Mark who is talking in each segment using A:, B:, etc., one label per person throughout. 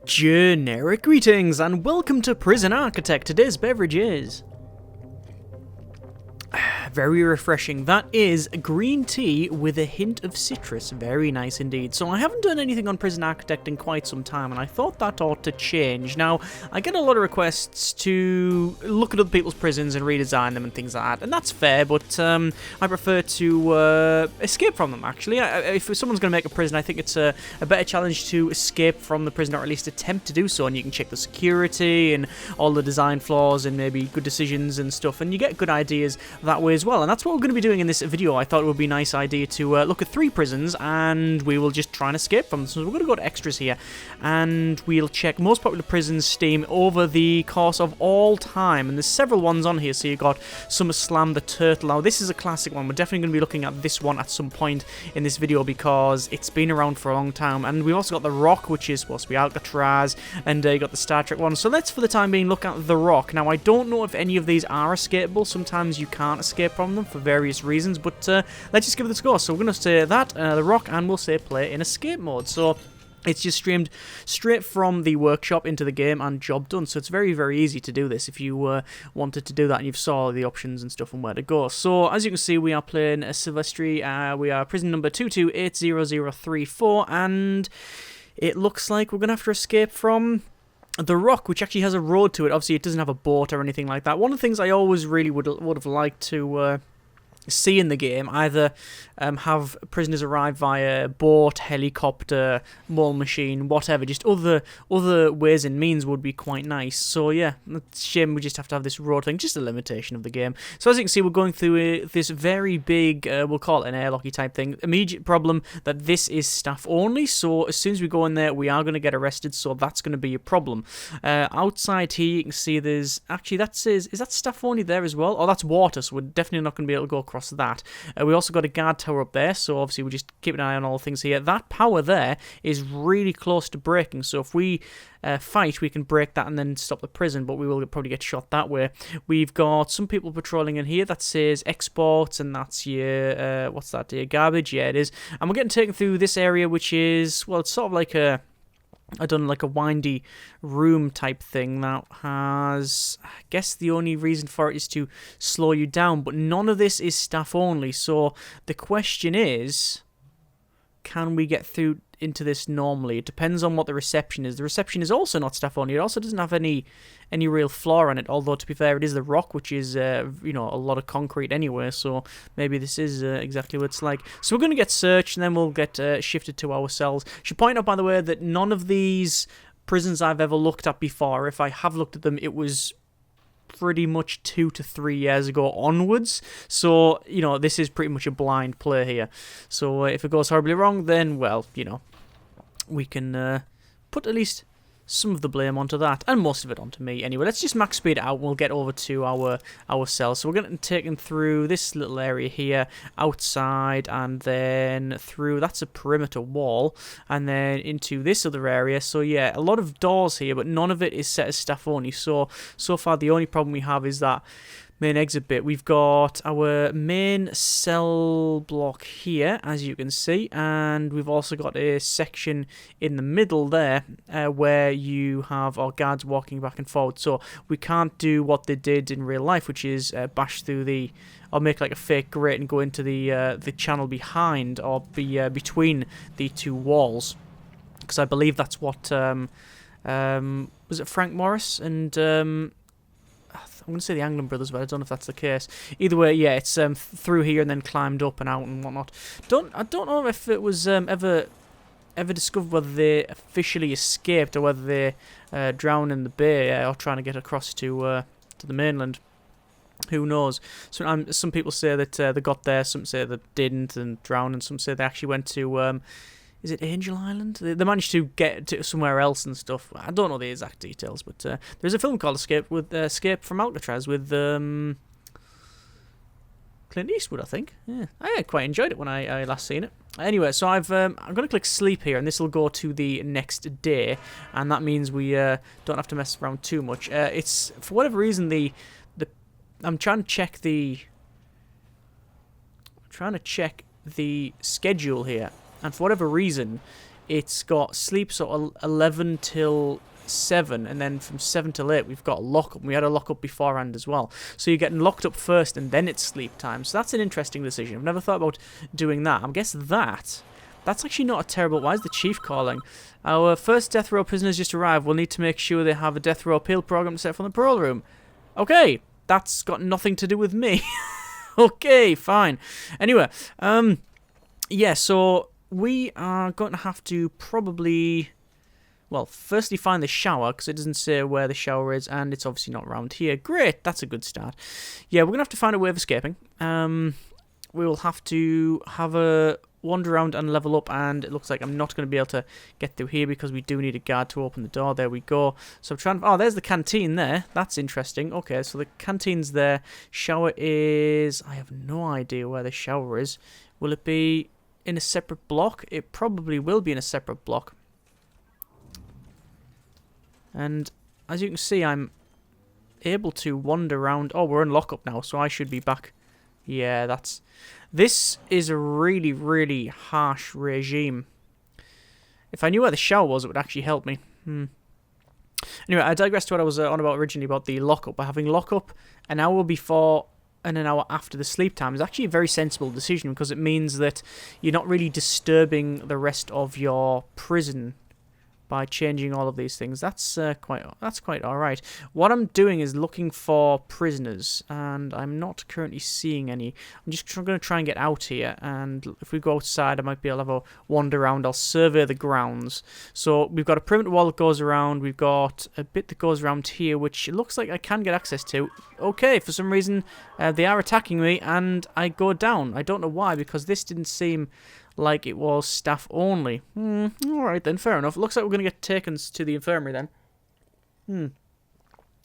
A: Generic greetings and welcome to Prison Architect. Today's beverage is very refreshing. That is green tea with a hint of citrus. Very nice indeed. So I haven't done anything on Prison Architect in quite some time, and I thought that ought to change. Now, I get a lot of requests to look at other people's prisons and redesign them and things like that, and that's fair, but I prefer to escape from them, actually. If someone's going to make a prison, I think it's a better challenge to escape from the prison, or at least attempt to do so, and you can check the security and all the design flaws and maybe good decisions and stuff, and you get good ideas that way as well, and that's what we're going to be doing in this video. I thought it would be a nice idea to look at 3 prisons, and we will just try and escape from them. So we're going to go to extras here, and we'll check most popular prisons Steam over the course of all time, and there's several ones on here. So you've got SummerSlam, the Turtle. Now this is a classic one. We're definitely going to be looking at this one at some point in this video because it's been around for a long time, and we've also got the Rock, which is supposed to be Alcatraz, and you got the Star Trek one. So let's, for the time being, look at the Rock. Now I don't know if any of these are escapable. Sometimes you can't escape from them for various reasons, but let's just give it a go. So we're going to say that, the Rock, and we'll say play in escape mode. So it's just streamed straight from the workshop into the game and job done. So it's very, very easy to do this if you wanted to do that and you've saw the options and stuff and where to go. So as you can see, we are playing a Silvestri. We are prison number 228034, and it looks like we're going to have to escape from the Rock, which actually has a road to it. Obviously, it doesn't have a boat or anything like that. One of the things I always really would have liked to see in the game, either have prisoners arrive via boat, helicopter, mole machine, whatever, just other ways and means would be quite nice. So yeah, it's a shame we just have to have this road thing, just a limitation of the game. So as you can see, we're going through this very big, we'll call it an airlocky type thing. Immediate problem that this is staff only, so as soon as we go in there, we are going to get arrested, so that's going to be a problem. Outside here, you can see there's, actually that says, is that staff only there as well? Oh, that's water, so we're definitely not going to be able to go across that. We also got a guard tower up there, so obviously we just keep an eye on all things here. That power there is really close to breaking, so if we fight, we can break that and then stop the prison, but we will probably get shot that way. We've got some people patrolling in here. That says exports, and that's your, what's that here? Garbage? Yeah, it is. And we're getting taken through this area, which is, well, it's sort of like a, I don't know, like a windy room type thing that has, I guess the only reason for it is to slow you down, but none of this is staff only, so the question is, can we get through into this normally? It depends on what the reception is. The reception is also not staff only. It also doesn't have any real floor on it, although to be fair, it is the Rock, which is you know, a lot of concrete anyway, so maybe this is exactly what it's like. So we're going to get searched, and then we'll get shifted to our cells. Should point out, by the way, that none of these prisons I've ever looked at before, if I have looked at them, it was pretty much 2 to 3 years ago onwards, so you know, this is pretty much a blind play here. So if it goes horribly wrong, then, well, you know, we can put at least some of the blame onto that, and most of it onto me. Anyway, let's just max speed it out, and we'll get over to our cells. So we're going to take them through this little area here, outside, and then through, that's a perimeter wall, and then into this other area. So yeah, a lot of doors here, but none of it is set as staff only. So far, the only problem we have is that main exit bit. We've got our main cell block here, as you can see, and we've also got a section in the middle there where you have our guards walking back and forward. So we can't do what they did in real life, which is bash through the, or make like a fake grate and go into the channel behind, or be between the 2 walls, because I believe that's what was it Frank Morris and I'm going to say the Anglin brothers, but I don't know if that's the case. Either way, yeah, it's through here and then climbed up and out and whatnot. I don't know if it was ever discovered whether they officially escaped or whether they drowned in the bay or trying to get across to the mainland. Who knows? Some people say that they got there, some say they didn't and drowned, and some say they actually went to is it Angel Island? They managed to get to somewhere else and stuff. I don't know the exact details, but there's a film called Escape from Alcatraz with Clint Eastwood, I think. Yeah, I quite enjoyed it when I last seen it. Anyway, so I'm going to click sleep here, and this will go to the next day, and that means we don't have to mess around too much. It's, for whatever reason, I'm trying to check the schedule here. And for whatever reason, it's got sleep sort of 11 till 7, and then from 7 till 8 we've got a lockup. We had a lockup beforehand as well, so you're getting locked up first and then it's sleep time. So that's an interesting decision. I've never thought about doing that. I guess that's actually not a terrible... Why is the chief calling? Our first death row prisoners just arrived. We'll need to make sure they have a death row appeal program set from the parole room. Okay, that's got nothing to do with me. Okay, fine. Anyway, yeah, so we are going to have to probably... Well, firstly find the shower, because it doesn't say where the shower is, and it's obviously not around here. Great, that's a good start. Yeah, we're going to have to find a way of escaping. We will have to have a wander around and level up, and it looks like I'm not going to be able to get through here because we do need a guard to open the door. There we go. So I'm trying... Oh, there's the canteen there. That's interesting. Okay, so the canteen's there. Shower is... I have no idea where the shower is. Will it be in a separate block? It probably will be in a separate block. And as you can see, I'm able to wander around. Oh, we're in lockup now, so I should be back. Yeah, that's... This is a really, really harsh regime. If I knew where the shower was, it would actually help me. Anyway, I digress to what I was on about originally about the lockup. By having lockup an hour before and an hour after the sleep time is actually a very sensible decision, because it means that you're not really disturbing the rest of your prison by changing all of these things. That's quite all right. What I'm doing is looking for prisoners, and I'm not currently seeing any. I'm just going to try and get out here, and if we go outside, I might be able to have a wander around. I'll survey the grounds. So we've got a perimeter wall that goes around. We've got a bit that goes around here, which it looks like I can get access to. Okay, for some reason, they are attacking me, and I go down. I don't know why, because this didn't seem like it was staff only. Alright then, fair enough. Looks like we're going to get taken to the infirmary then.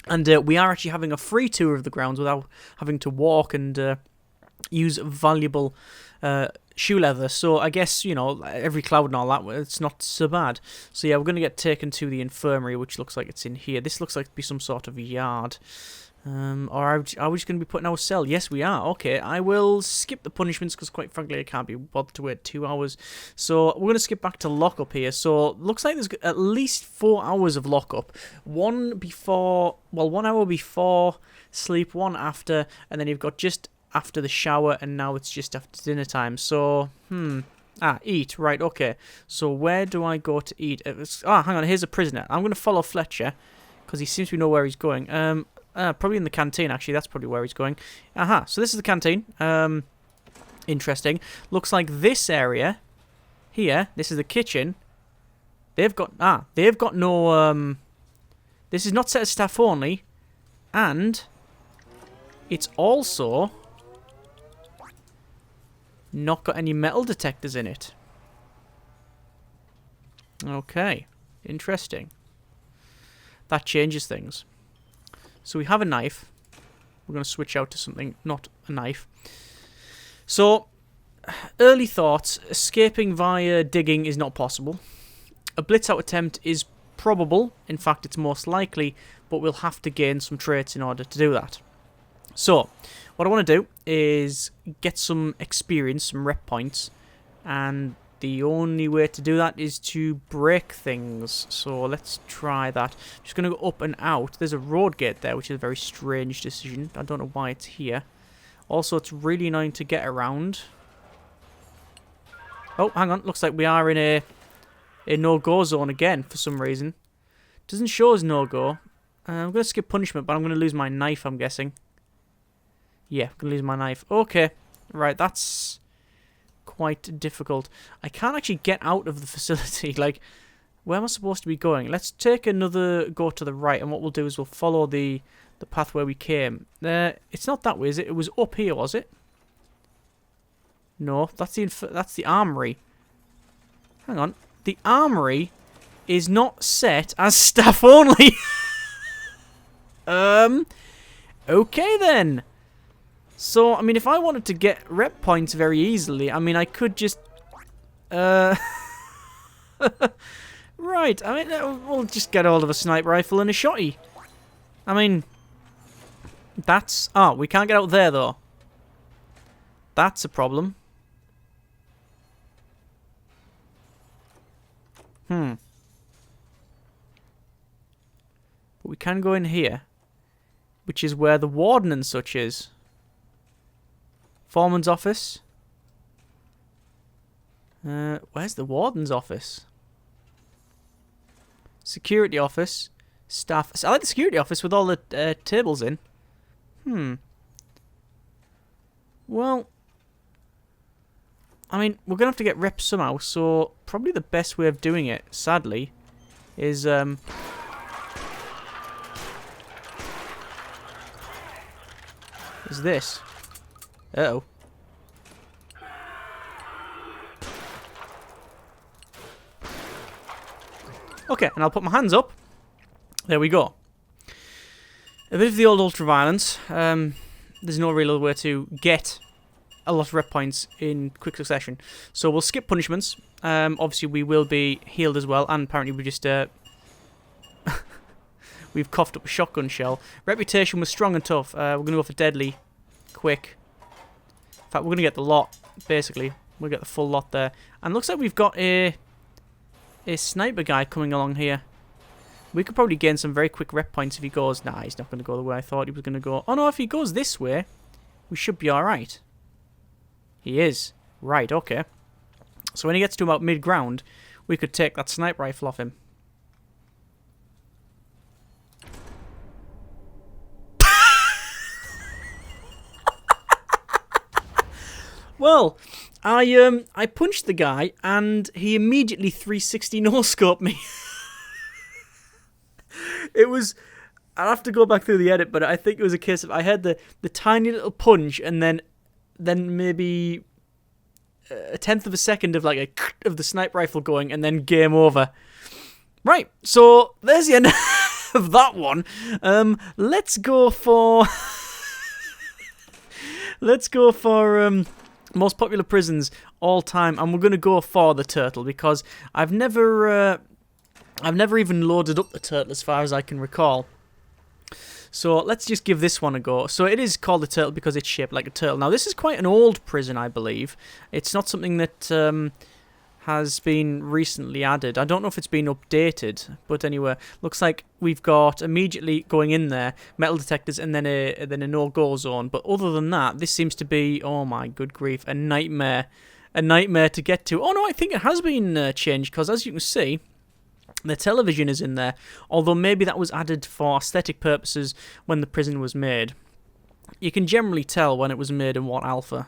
A: And we are actually having a free tour of the grounds without having to walk and use valuable shoe leather. So I guess, you know, every cloud and all that, it's not so bad. So yeah, we're going to get taken to the infirmary, which looks like it's in here. This looks like to be some sort of yard. Or are we just going to be put in our cell? Yes, we are. Okay, I will skip the punishments because, quite frankly, I can't be bothered to wait 2 hours. So we're going to skip back to lockup here. So looks like there's at least 4 hours of lockup. 1 hour before sleep, 1 after, and then you've got just after the shower, and now it's just after dinner time. So, eat. Right, okay. So where do I go to eat? Hang on, here's a prisoner. I'm going to follow Fletcher because he seems to know where he's going. Probably in the canteen, actually. That's probably where he's going. So this is the canteen. Interesting. Looks like this area here, this is the kitchen. They've got no, this is not set as staff only. And it's also not got any metal detectors in it. Okay. Interesting. That changes things. So we have a knife. We're going to switch out to something, not a knife. So, early thoughts. Escaping via digging is not possible. A blitz out attempt is probable. In fact, it's most likely. But we'll have to gain some traits in order to do that. So, what I want to do is get some experience, some rep points. And the only way to do that is to break things. So let's try that. Just going to go up and out. There's a road gate there, which is a very strange decision. I don't know why it's here. Also, it's really annoying to get around. Oh, hang on. Looks like we are in a no-go zone again for some reason. Doesn't show us no-go. I'm going to skip punishment, but I'm going to lose my knife, I'm guessing. Yeah, I'm going to lose my knife. Okay. Right, that's quite difficult. I can't actually get out of the facility. Like, where am I supposed to be going? Let's take another go to the right, and what we'll do is we'll follow the path where we came. It's not that way, is it? It was up here, was it? No, that's the armory. Hang on. The armory is not set as staff only. Okay then. So, I mean, if I wanted to get rep points very easily, I mean, I could just... Right, I mean, we'll just get hold of a sniper rifle and a shotty. I mean, that's... Oh, we can't get out there, though. That's a problem. But we can go in here, which is where the warden and such is. Foreman's office. Where's the warden's office? Security office. Staff. I like the security office with all the tables in. Well, I mean, we're going to have to get reps somehow, so probably the best way of doing it, sadly, is this. Uh-oh. Okay, and I'll put my hands up. There we go. A bit of the old ultra-violence. There's no real other way to get a lot of rep points in quick succession. So we'll skip punishments. Obviously, we will be healed as well. And apparently we just... we've coughed up a shotgun shell. Reputation was strong and tough. We're going to go for deadly. Quick. In fact, we're going to get the lot, basically. We'll get the full lot there. And looks like we've got a sniper guy coming along here. We could probably gain some very quick rep points if he goes... Nah, he's not going to go the way I thought he was going to go. Oh no, if he goes this way, we should be alright. He is. Right, okay. So when he gets to about mid-ground, we could take that sniper rifle off him. Well, I punched the guy, and he immediately 360 no-scoped me. It was... I'll have to go back through the edit, but I think it was a case of I had the tiny little punch, and then maybe a tenth of a second of like of the sniper rifle going, and then game over. Right, so there's the end of that one. Let's go for most popular prisons all time, and we're gonna go for the turtle because I've never even loaded up the turtle as far as I can recall. So let's just give this one a go. So it is called a turtle because it's shaped like a turtle. Now this is quite an old prison, I believe. It's not something that has been recently added. I don't know if it's been updated, but anyway, looks like we've got immediately going in there metal detectors and then a no-go zone. But other than that, this seems to be, oh my good grief, a nightmare to get to. Oh no, I think it has been changed because as you can see, the television is in there, although maybe that was added for aesthetic purposes when the prison was made. You can generally tell when it was made and what alpha.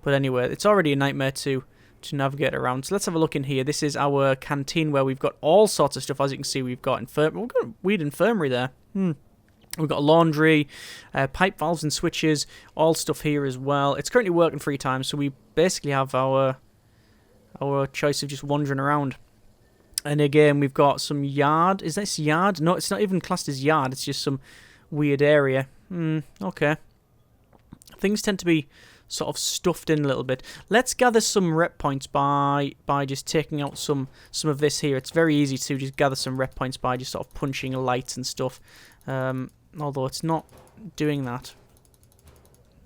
A: But anyway, it's already a nightmare to navigate around. So let's have a look in here. This is our canteen where we've got all sorts of stuff. As you can see, we've got we've got a weird infirmary there. We've got laundry, pipe valves and switches, all stuff here as well. It's currently working 3 times, so we basically have our choice of just wandering around. And again, we've got some yard. Is this yard? No, it's not even classed as yard. It's just some weird area. Okay. Things tend to be sort of stuffed in a little bit. Let's gather some rep points by just taking out some of this here. It's very easy to just gather some rep points by just sort of punching lights and stuff. Although it's not doing that.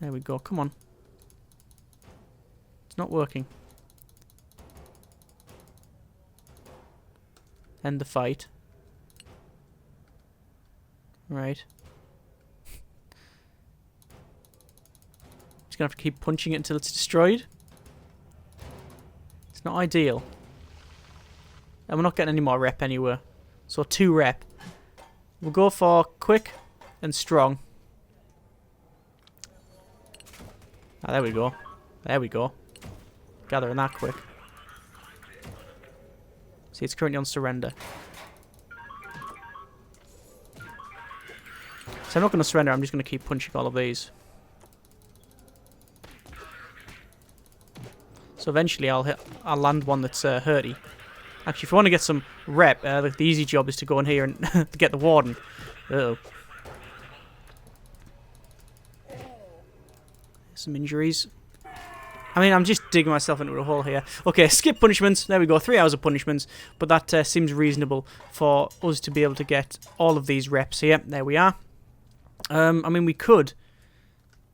A: There we go. Come on. It's not working. End the fight. Right. Just gonna have to keep punching it until it's destroyed. It's not ideal. And we're not getting any more rep anywhere. So 2 rep. We'll go for quick and strong. Ah, there we go. There we go. Gathering that quick. See, it's currently on surrender. So I'm not going to surrender, I'm just going to keep punching all of these. So eventually I'll land one that's hurty. Actually, if you want to get some rep, the easy job is to go in here and to get the warden. Uh-oh. Some injuries. I mean, I'm just digging myself into a hole here. Okay, skip punishments. There we go, 3 hours of punishments. But that seems reasonable for us to be able to get all of these reps here. There we are. I mean, we could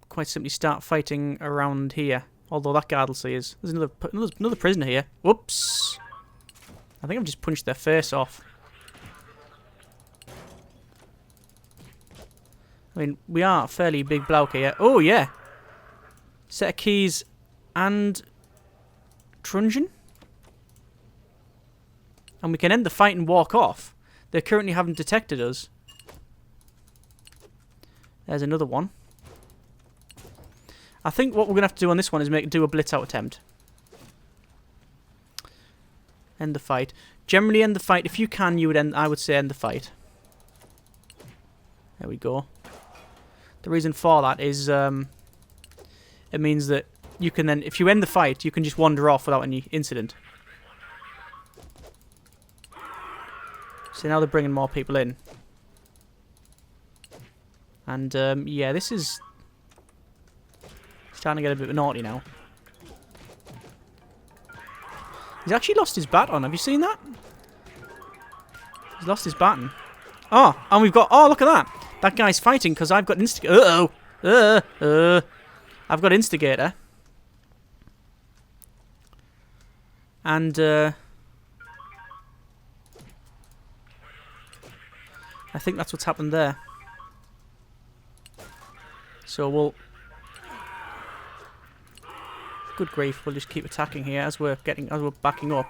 A: quite simply start fighting around here. Although that guard will see us. There's another prisoner here. Whoops. I think I've just punched their face off. I mean, we are a fairly big bloke here. Oh, yeah. Set of keys and truncheon. And we can end the fight and walk off. They currently haven't detected us. There's another one. I think what we're going to have to do on this one is do a blitz out attempt. End the fight. Generally end the fight. If you can, I would say end the fight. There we go. The reason for that is it means that you can then, if you end the fight, you can just wander off without any incident. So now they're bringing more people in. And yeah, this is starting to get a bit naughty now. He's actually lost his baton. Have you seen that? He's lost his baton. Oh, and we've got... Oh, look at that. That guy's fighting because I've got instigator. Uh-oh. I've got instigator. And, I think that's what's happened there. So we'll... Good grief, we'll just keep attacking here as we're backing up.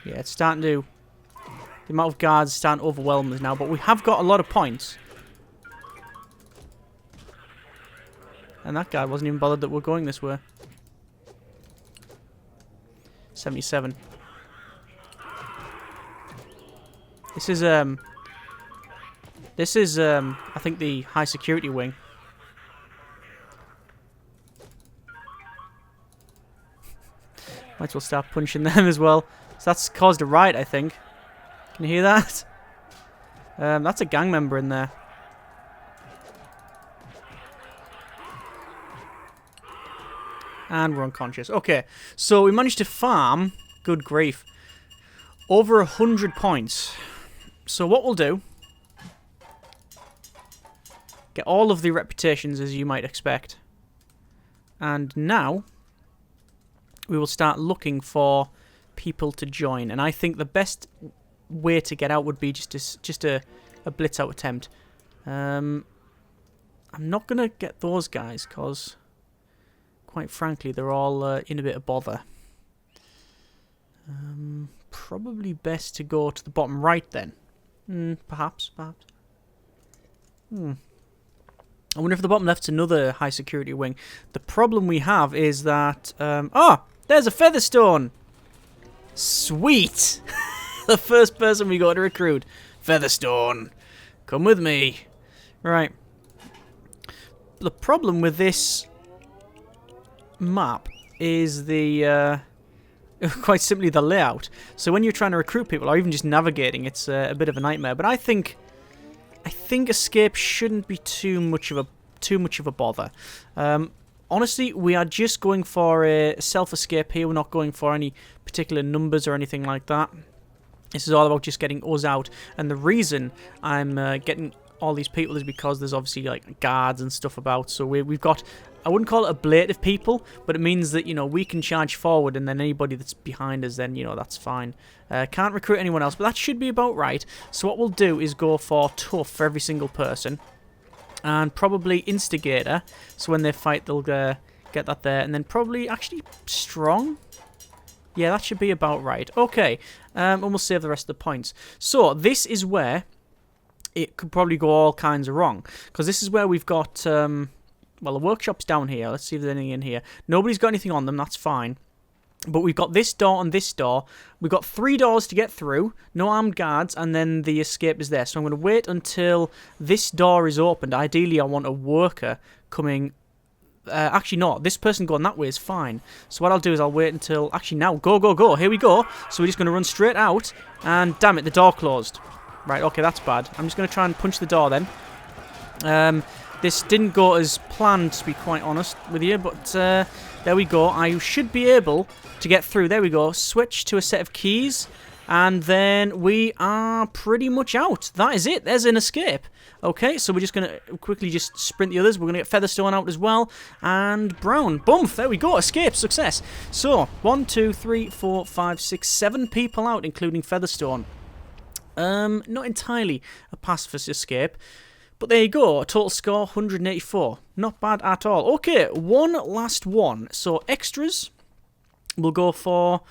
A: Yeah, it's starting to... The amount of guards is starting to overwhelm us now, but we have got a lot of points. And that guy wasn't even bothered that we're going this way. 77. This is, I think the high security wing. Might as well start punching them as well. So that's caused a riot, I think. Can you hear that? That's a gang member in there. And we're unconscious. Okay, so we managed to farm, good grief, over 100 points. So what we'll do, get all of the reputations as you might expect. And now, we will start looking for people to join. And I think the best way to get out would be just a blitz out attempt. I'm not going to get those guys because... Quite frankly, they're all in a bit of bother. Probably best to go to the bottom right then. Perhaps. I wonder if the bottom left's another high security wing. The problem we have is that... oh! There's a Featherstone! Sweet! The first person we got to recruit. Featherstone! Come with me. Right. The problem with this... map is the quite simply the layout. So when you're trying to recruit people or even just navigating, it's a bit of a nightmare. But I think escape shouldn't be too much of a bother. Honestly, we are just going for a self-escape here. We're not going for any particular numbers or anything like that. This is all about just getting us out. And the reason I'm getting all these people is because there's obviously like guards and stuff about. So we've got... I wouldn't call it a blade of people, but it means that, you know, we can charge forward and then anybody that's behind us, then, you know, that's fine. Can't recruit anyone else, but that should be about right. So what we'll do is go for tough for every single person. And probably instigator, so when they fight they'll get that there. And then probably actually strong. Yeah, that should be about right. Okay, and we'll save the rest of the points. So this is where it could probably go all kinds of wrong. Because this is where we've got... well, the workshop's down here. Let's see if there's anything in here. Nobody's got anything on them. That's fine. But we've got this door and this door. We've got 3 doors to get through. No armed guards. And then the escape is there. So I'm going to wait until this door is opened. Ideally, I want a worker coming... actually, no. This person going that way is fine. So what I'll do is I'll wait until... Actually, now. Go, go, go. Here we go. So we're just going to run straight out. And damn it, the door closed. Right, okay, that's bad. I'm just going to try and punch the door then. This didn't go as planned, to be quite honest with you, but there we go. I should be able to get through. There we go. Switch to a set of keys. And then we are pretty much out. That is it. There's an escape. Okay, so we're just going to quickly just sprint the others. We're going to get Featherstone out as well. And Brown. Boom. There we go. Escape. Success. So, 1, 2, 3, 4, 5, 6, 7 people out, including Featherstone. Not entirely a pacifist escape. But there you go. A total score, 184. Not bad at all. Okay, one last one. So, extras. We'll go for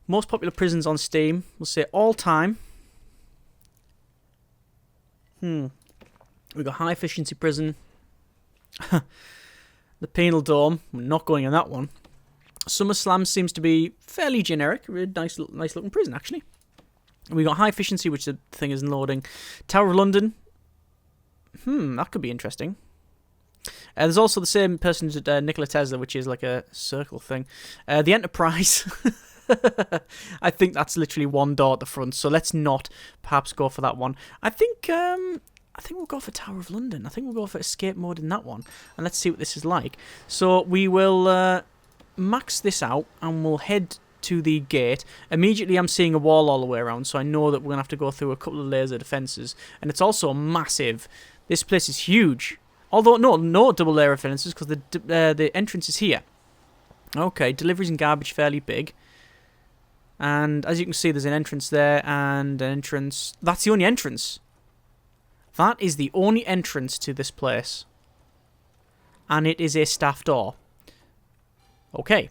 A: most popular prisons on Steam. We'll say all time. We've got high efficiency prison. The penal dome. We're not going in that one. SummerSlam seems to be fairly generic. A nice looking prison, actually. We got high efficiency, which the thing isn't loading. Tower of London. That could be interesting. There's also the same person as Nikola Tesla, which is like a circle thing. The Enterprise. I think that's literally one door at the front, so let's not perhaps go for that one. I think we'll go for Tower of London. I think we'll go for escape mode in that one, and let's see what this is like. So we will max this out, and we'll head to the gate. Immediately I'm seeing a wall all the way around, so I know that we're going to have to go through a couple of layers of defences, and it's also massive. This place is huge. Although, no double layer of defences, because the entrance is here. Okay, deliveries and garbage fairly big. And as you can see, there's an entrance there, and an entrance. That's the only entrance. That is the only entrance to this place. And it is a staff door. Okay.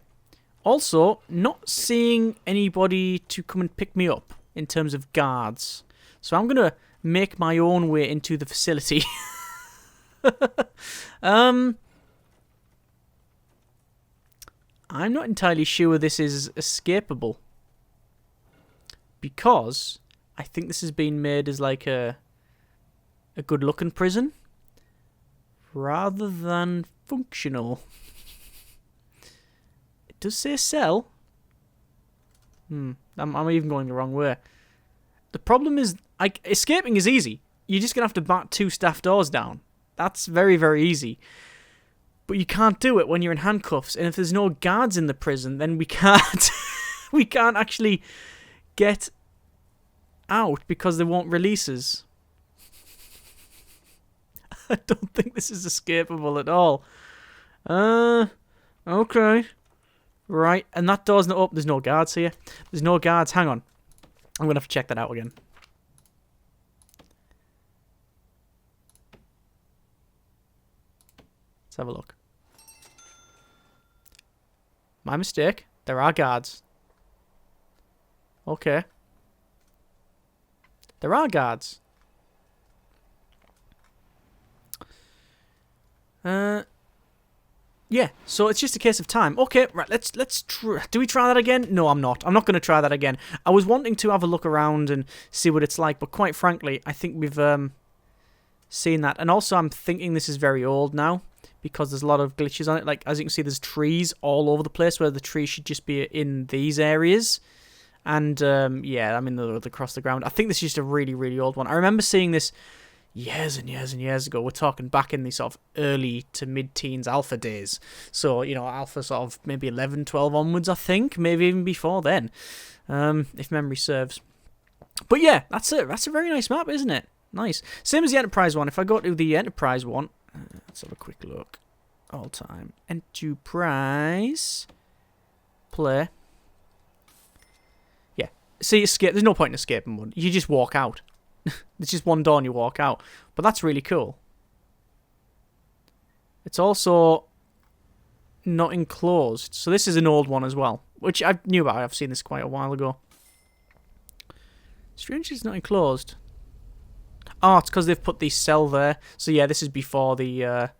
A: Also, not seeing anybody to come and pick me up in terms of guards. So I'm going to make my own way into the facility. I'm not entirely sure this is escapable, because I think this has been made as like a good looking prison rather than functional. It does say cell. I'm even going the wrong way. The problem is, escaping is easy. You're just gonna have to bat 2 staff doors down. That's very, very easy. But you can't do it when you're in handcuffs. And if there's no guards in the prison, then we can't we can't actually get out because they won't release us. I don't think this is escapable at all. Okay. Right, and that door's not open. There's no guards here. There's no guards. Hang on. I'm going to have to check that out again. Let's have a look. My mistake. There are guards. Okay. There are guards. Yeah, so it's just a case of time. Okay, right, let's do we try that again? No, I'm not. I'm not going to try that again. I was wanting to have a look around and see what it's like, but quite frankly, I think we've seen that. And also, I'm thinking this is very old now, because there's a lot of glitches on it. Like, as you can see, there's trees all over the place, where the trees should just be in these areas. And, yeah, I mean, they're across the ground. I think this is just a really, really old one. I remember seeing this years and years and years ago. We're talking back in the sort of early to mid-teens alpha days. So, you know, alpha sort of maybe 11, 12 onwards, I think. Maybe even before then, if memory serves. But yeah, that's it. That's a very nice map, isn't it? Nice. Same as the Enterprise one. If I go to the Enterprise one, let's have a quick look. All time. Enterprise. Play. Yeah. See, escape. There's no point in escaping one. You just walk out. It's just one door and you walk out. But that's really cool. It's also not enclosed. So this is an old one as well, which I knew about. I've seen this quite a while ago. Strange it's not enclosed. Oh, it's because they've put the cell there. So yeah, this is before the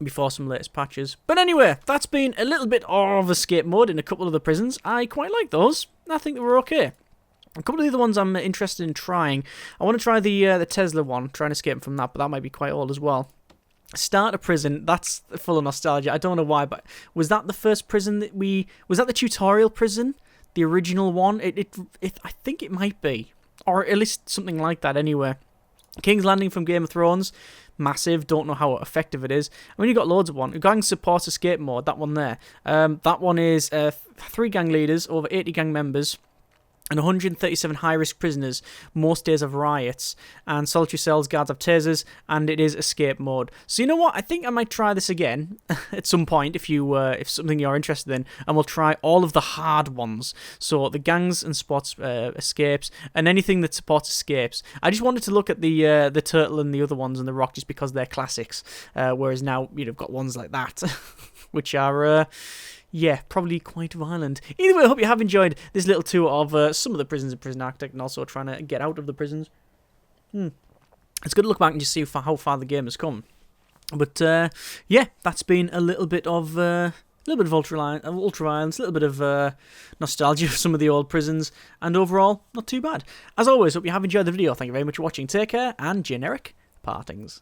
A: before some latest patches. But anyway, that's been a little bit of escape mode in a couple of the prisons. I quite like those. I think they were okay. A couple of the other ones I'm interested in trying. I want to try the Tesla one, try and escape from that, but that might be quite old as well. Start a prison, that's full of nostalgia. I don't know why, but was that the first prison that was that the tutorial prison? The original one? I think it might be. Or at least something like that anyway. King's Landing from Game of Thrones. Massive, don't know how effective it is. I mean, you got loads of one. Gang support escape mode, that one there. That one is 3 gang leaders, over 80 gang members. and 137 high-risk prisoners, most days of riots, and solitary cells, guards have tasers, and it is escape mode. So you know what? I think I might try this again at some point if something you're interested in, and we'll try all of the hard ones. So the gangs and spots escapes, and anything that supports escapes. I just wanted to look at the turtle and the other ones and the rock just because they're classics, whereas now you've got ones like that, which are... yeah, probably quite violent. Either way, I hope you have enjoyed this little tour of some of the prisons in Prison Architect and also trying to get out of the prisons. It's good to look back and just see how far the game has come. But, yeah, that's been a little bit of ultra-violence, a little bit of nostalgia for some of the old prisons, and overall, not too bad. As always, hope you have enjoyed the video. Thank you very much for watching. Take care, and generic partings.